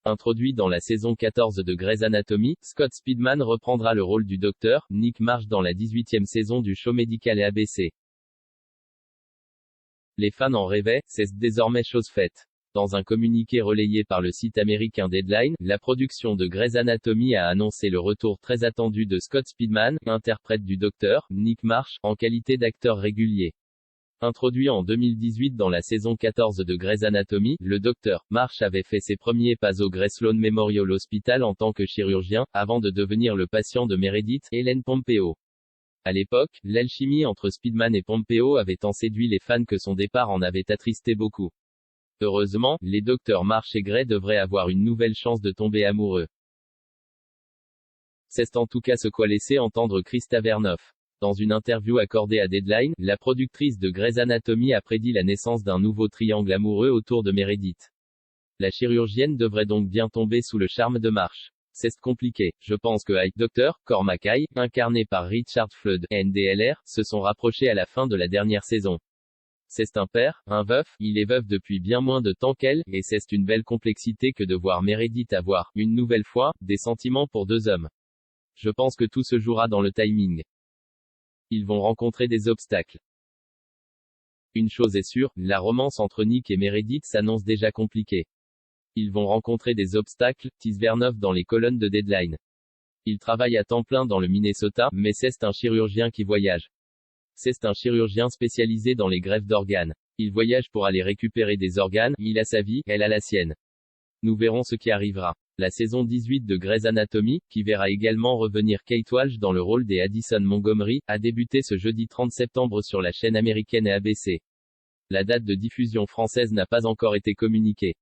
Introduit dans la saison 14 de Grey's Anatomy, Scott Speedman reprendra le rôle du docteur Nick Marsh dans la 18e saison du show médical ABC. Les fans en rêvaient, c'est désormais chose faite. Dans un communiqué relayé par le site américain Deadline, la production de Grey's Anatomy a annoncé le retour très attendu de Scott Speedman, interprète du docteur Nick Marsh, en qualité d'acteur régulier. Introduit en 2018 dans la saison 14 de Grey's Anatomy, le docteur Marsh avait fait ses premiers pas au Grey Sloan Memorial Hospital en tant que chirurgien, avant de devenir le patient de Meredith, Ellen Pompeo. À l'époque, l'alchimie entre Speedman et Pompeo avait tant séduit les fans que son départ en avait attristé beaucoup. Heureusement, les docteurs Marsh et Grey devraient avoir une nouvelle chance de tomber amoureux. C'est en tout cas ce qu'a laissé entendre Krista Vernoff. Dans une interview accordée à Deadline, la productrice de Grey's Anatomy a prédit la naissance d'un nouveau triangle amoureux autour de Meredith. La chirurgienne devrait donc bien tomber sous le charme de Marsh. C'est compliqué. Je pense que Dr. Cormac Mackay, incarné par Richard Flood, NDLR, se sont rapprochés à la fin de la dernière saison. C'est un père, un veuf, il est veuf depuis bien moins de temps qu'elle, et c'est une belle complexité que de voir Meredith avoir, une nouvelle fois, des sentiments pour deux hommes. Je pense que tout se jouera dans le timing. Ils vont rencontrer des obstacles. Une chose est sûre, la romance entre Nick et Meredith s'annonce déjà compliquée. Ils vont rencontrer des obstacles, tease Vernoff dans les colonnes de Deadline. Il travaille à temps plein dans le Minnesota, mais c'est un chirurgien qui voyage. C'est un chirurgien spécialisé dans les greffes d'organes. Il voyage pour aller récupérer des organes, il a sa vie, elle a la sienne. Nous verrons ce qui arrivera. La saison 18 de Grey's Anatomy, qui verra également revenir Kate Walsh dans le rôle des Addison Montgomery, a débuté ce jeudi 30 septembre sur la chaîne américaine ABC. La date de diffusion française n'a pas encore été communiquée.